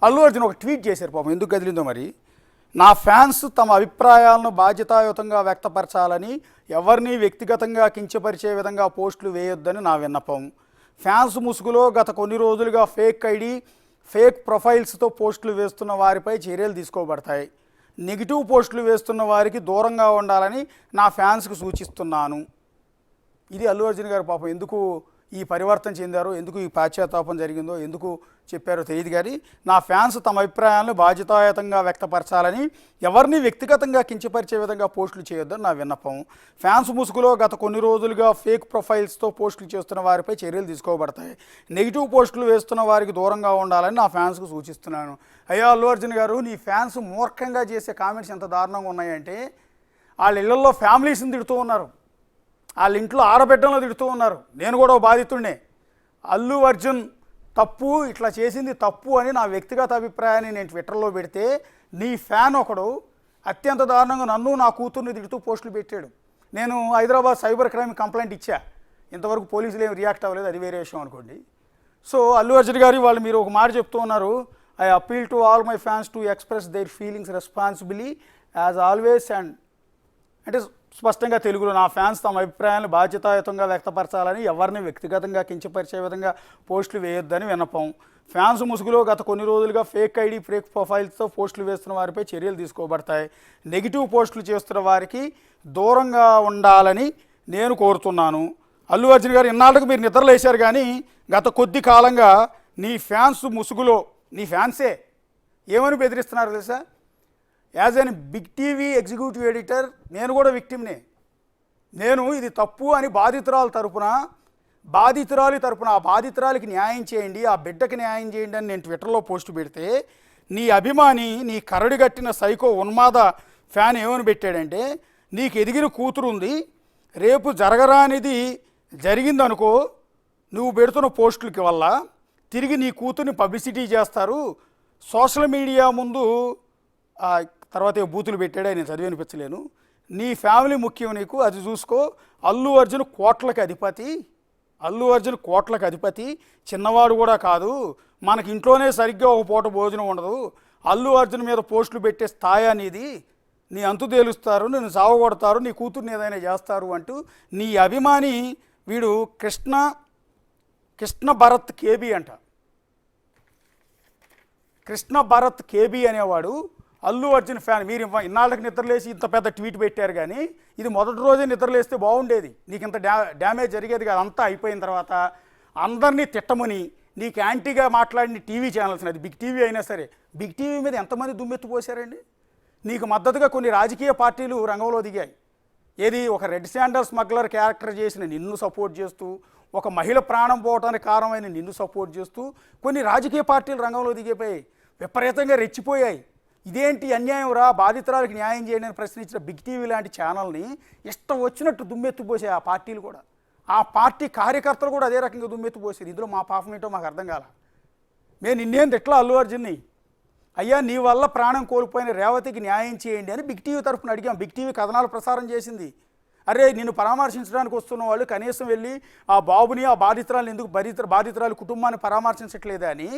అల్లు అర్జున్ ఒక ట్వీట్ చేశారు, పాపం ఎందుకు కదిలిందో మరి. నా ఫ్యాన్స్ తమ అభిప్రాయాలను బాధ్యతాయుతంగా వ్యక్తపరచాలని, ఎవరిని వ్యక్తిగతంగా కించపరిచే విధంగా పోస్టులు వేయొద్దని నా విన్నపం. ఫ్యాన్స్ ముసుగులో గత కొన్ని రోజులుగా ఫేక్ ఐడి, ఫేక్ ప్రొఫైల్స్తో పోస్టులు వేస్తున్న వారిపై చర్యలు తీసుకోబడతాయి. నెగిటివ్ పోస్టులు వేస్తున్న వారికి దూరంగా ఉండాలని నా ఫ్యాన్స్కి సూచిస్తున్నాను. ఇది అల్లు అర్జున్ గారు పాపం ఎందుకు ఈ పరివర్తన చెందారో, ఎందుకు ఈ పాశ్చాత్తాపం జరిగిందో, ఎందుకు చెప్పారో తెలియదు. కానీ నా ఫ్యాన్స్ తమ అభిప్రాయాలను బాధ్యతాయుతంగా వ్యక్తపరచాలని, ఎవరిని వ్యక్తిగతంగా కించపరిచే విధంగా పోస్టులు చేయొద్దని నా విన్నపం. ఫ్యాన్స్ ముసుగులో గత కొన్ని రోజులుగా ఫేక్ ప్రొఫైల్స్తో పోస్టులు చేస్తున్న వారిపై చర్యలు తీసుకోబడతాయి. నెగిటివ్ పోస్టులు వేస్తున్న వారికి దూరంగా ఉండాలని నా ఫ్యాన్స్కు సూచిస్తున్నాను. అయ్యా అల్లు అర్జున్ గారు, నీ ఫ్యాన్స్ మూర్ఖంగా చేసే కామెంట్స్ ఎంత దారుణంగా ఉన్నాయంటే, వాళ్ళ ఇళ్లలో ఫ్యామిలీస్ని తిడుతూ ఉన్నారు, వాళ్ళ ఇంట్లో ఆడబిడ్డలను తిడుతూ ఉన్నారు. నేను కూడా బాధితుడినే. అల్లు అర్జున్ తప్పు, ఇట్లా చేసింది తప్పు అని నా వ్యక్తిగత అభిప్రాయాన్ని నేను ట్విట్టర్లో పెడితే, నీ ఫ్యాన్ ఒకడు అత్యంత దారుణంగా నన్ను నా కూతుర్ని తిడుతూ పోస్టులు పెట్టాడు. నేను హైదరాబాద్ సైబర్ క్రైమ్ కంప్లైంట్ ఇచ్చా, ఇంతవరకు పోలీసులు ఏమి రియాక్ట్ అవ్వలేదు, అది వేరే విషయం అనుకోండి. సో అల్లు అర్జున్ గారు వాళ్ళు మీరు ఒక మాట చెప్తూ ఉన్నారు, I appeal to all my fans to express there feelings responsibly as always. And అంటే స్పష్టంగా తెలుగులో, నా ఫ్యాన్స్ తమ అభిప్రాయాలను బాధ్యతాయుతంగా వ్యక్తపరచాలని, ఎవరిని వ్యక్తిగతంగా కించపరిచే విధంగా పోస్టులు వేయొద్దని విన్నపం. ఫ్యాన్స్ ముసుగులో గత కొన్ని రోజులుగా ఫేక్ ఐడి, ఫేక్ ప్రొఫైల్స్తో పోస్టులు వేస్తున్న వారిపై చర్యలు తీసుకోబడతాయి. నెగిటివ్ పోస్టులు చేస్తున్న వారికి దూరంగా ఉండాలని నేను కోరుతున్నాను. అల్లు అర్జున్ గారు, ఇన్నాళ్ళకు మీరు నిద్రలేశారు, కానీ గత కొద్ది కాలంగా నీ ఫ్యాన్స్ ముసుగులో, నీ ఫ్యాన్సే ఏమని బెదిరిస్తున్నారు తెలుసా? As an Big TV executive editor నేను కూడా విక్టిమ్నే. నేను ఇది తప్పు అని బాధితురాలి తరపున ఆ బాధితురాలికి న్యాయం చేయండి, ఆ బిడ్డకి న్యాయం చేయండి అని నేను ట్విట్టర్లో పోస్ట్ పెడితే, నీ అభిమాని, నీ కరడిగట్టిన సైకో ఉన్మాద ఫ్యాన్ ఏమని పెట్టాడంటే, నీకు ఎదిగిన కూతురు ఉంది, రేపు జరగరానిది జరిగిందనుకో, నువ్వు పెడుతున్న పోస్టులకి వల్ల తిరిగి నీ కూతుర్ని పబ్లిసిటీ చేస్తారు, సోషల్ మీడియా ముందు తర్వాత బూతులు పెట్టాడే, నేను చదివినిపించలేను. నీ ఫ్యామిలీ ముఖ్యం నీకు, అది చూసుకో. అల్లు అర్జున్ కోట్లకు అధిపతి, చిన్నవాడు కూడా కాదు. మనకి ఇంట్లోనే సరిగ్గా ఒక పూట భోజనం ఉండదు. అల్లు అర్జున్ మీద పోస్టులు పెట్టే స్థాయి అనేది, నీ అంతు తేలుస్తారు, నిన్ను సావగొడతారు, నీ కూతుర్ని ఏదైనా చేస్తారు అంటూ నీ అభిమాని వీడు కృష్ణ భరత్ కేబీ అంట. కృష్ణ భరత్ కేబీ అనేవాడు అల్లు అర్జున్ ఫ్యాన్. మీరు ఇన్నాళ్ళకి నిద్రలేసి ఇంత పెద్ద ట్వీట్ పెట్టారు, కానీ ఇది మొదటి రోజే నిద్రలేస్తే బాగుండేది, నీకు ఇంత డ్యామేజ్ జరిగేది కాదు. అంతా అయిపోయిన తర్వాత అందరినీ తిట్టమని నీకు యాంటీగా మాట్లాడిన టీవీ ఛానల్స్, అది బిగ్ టీవీ అయినా సరే, బిగ్ టీవీ మీద ఎంతమంది దుమ్మెత్తిపోసారండి. నీకు మద్దతుగా కొన్ని రాజకీయ పార్టీలు రంగంలో దిగాయి. ఏది, ఒక రెడ్ శాండర్ స్మగ్లర్ క్యారెక్టర్ చేసిన నిన్ను సపోర్ట్ చేస్తూ, ఒక మహిళ ప్రాణం పోవటానికి కారణమైన నిన్ను సపోర్ట్ చేస్తూ కొన్ని రాజకీయ పార్టీలు రంగంలో దిగిపోయాయి, విపరీతంగా రెచ్చిపోయాయి. ఇదేంటి అన్యాయం రా, బాధితురాలకు న్యాయం చేయండి అని ప్రశ్నించిన బిగ్ టీవీ లాంటి ఛానల్ని ఇష్టం వచ్చినట్టు దుమ్మెత్తిపోసాయి ఆ పార్టీలు కూడా. ఆ పార్టీ కార్యకర్తలు కూడా అదే రకంగా దుమ్మెత్తిపోసారు. ఇందులో మా పాపం ఏంటో మాకు అర్థం కాల. మేము నిన్నేంది ఎట్లా అల్లు అర్జున్ని, అయ్యా నీ వల్ల ప్రాణం కోల్పోయిన రేవతికి న్యాయం చేయండి అని బిగ్ టీవీ తరఫున అడిగాం. బిగ్ టీవీ కథనాలు ప్రసారం చేసింది. అరే, నిన్ను పరామర్శించడానికి వస్తున్న వాళ్ళు కనీసం వెళ్ళి ఆ బాబుని, ఆ బాధితురాలు ఎందుకు బాధితురాలు కుటుంబాన్ని పరామర్శించట్లేదా అని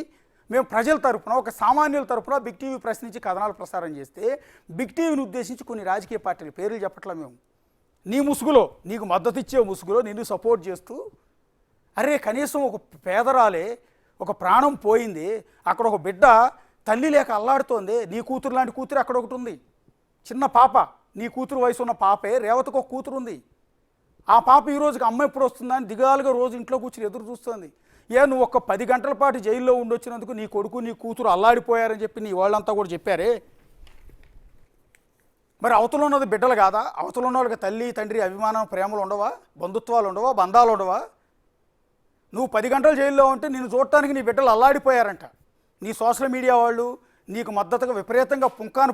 మేము ప్రజల తరపున, ఒక సామాన్యుల తరపున బిగ్ టీవీ ప్రశ్నించి కథనాలు ప్రసారం చేస్తే, బిగ్ టీవీని ఉద్దేశించి కొన్ని రాజకీయ పార్టీలు, పేర్లు చెప్పట్లా మేము, నీ ముసుగులో, నీకు మద్దతు ఇచ్చే ముసుగులో నిన్ను సపోర్ట్ చేస్తూ, అరే కనీసం ఒక పేదరాలే, ఒక ప్రాణం పోయింది, అక్కడ ఒక బిడ్డ తల్లి లేక అల్లాడుతోంది, నీ కూతురు లాంటి కూతురు అక్కడ ఒకటి ఉంది, చిన్న పాప, నీ కూతురు వయసు ఉన్న పాపే, రేవతికి ఒక కూతురు ఉంది. ఆ పాప ఈ రోజుకి అమ్మ ఎప్పుడు వస్తుందని దిగాలుగా రోజు ఇంట్లో కూర్చుని ఎదురు చూస్తుంది. నువ్వు ఒక 10 గంటల పాటు జైల్లో ఉండొచ్చినందుకు నీ కొడుకు, నీ కూతురు అల్లాడిపోయారని చెప్పి నీ వాళ్ళంతా కూడా చెప్పారే. మరి అవతల ఉన్నది బిడ్డలు కాదా? అవతల ఉన్న వాళ్ళకి తల్లి, తండ్రి, అభిమానం, ప్రేమలు ఉండవా? బంధుత్వాలు ఉండవా? బంధాలు ఉండవా? నువ్వు 10 గంటలు జైల్లో ఉంటే నిన్ను చూడటానికి నీ బిడ్డలు అల్లాడిపోయారంట. నీ సోషల్ మీడియా వాళ్ళు నీకు మద్దతుగా విపరీతంగా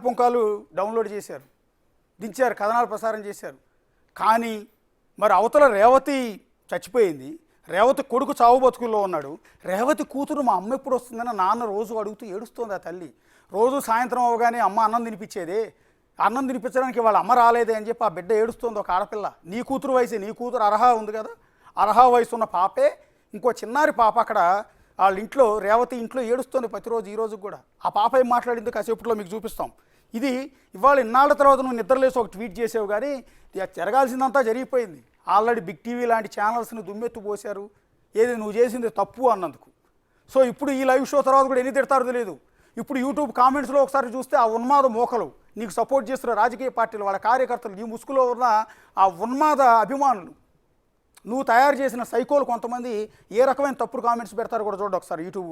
పుంకాలు డౌన్లోడ్ చేశారు, దించారు, కథనాలు ప్రసారం చేశారు. కానీ మరి అవతల రేవతి చచ్చిపోయింది, రేవతి కొడుకు చావు బతుకుల్లో ఉన్నాడు, రేవతి కూతురు మా అమ్మ ఎప్పుడు వస్తుందని నాన్న రోజు అడుగుతూ ఏడుస్తోంది. ఆ తల్లి రోజు సాయంత్రం అవగానే అమ్మ అన్నం తినిపించేదే, అన్నం తినిపించడానికి వాళ్ళ అమ్మ రాలేదే అని చెప్పి ఆ బిడ్డ ఏడుస్తోంది. ఒక ఆడపిల్ల, నీ కూతురు వయసే, నీ కూతురు అర్హ ఉంది కదా, అర్హ వయసు ఉన్న పాపే, ఇంకో చిన్నారి పాప అక్కడ వాళ్ళ ఇంట్లో రేవతి ఇంట్లో ఏడుస్తుంది ప్రతిరోజు ఈ రోజు కూడా. ఆ పాప ఏం మాట్లాడింది కాసేపట్లో మీకు చూపిస్తాం. ఇది ఇవాళ ఇన్నాళ్ళ తర్వాత నువ్వు నిద్రలేసి ఒక ట్వీట్ చేసావు, కానీ ఇక జరగాల్సిందంతా జరిగిపోయింది. ఆల్రెడీ బిగ్ టీవీ లాంటి ఛానల్స్ని దుమ్మెత్తు పోశారు, ఏది నువ్వు చేసింది తప్పు అన్నందుకు. సో ఇప్పుడు ఈ లైవ్ షో తర్వాత కూడా ఎన్ని తిడతారో తెలియదు. ఇప్పుడు యూట్యూబ్ కామెంట్స్లో ఒకసారి చూస్తే ఆ ఉన్మాద మోకలు, నీకు సపోర్ట్ చేస్తున్న రాజకీయ పార్టీలు, వాళ్ళ కార్యకర్తలు, నీ ముసుగులో ఉన్న ఆ ఉన్మాద అభిమానులు, నువ్వు తయారు చేసిన సైకోలు కొంతమంది ఏ రకమైన తప్పుడు కామెంట్స్ పెడతారో కూడా చూడండి ఒకసారి యూట్యూబ్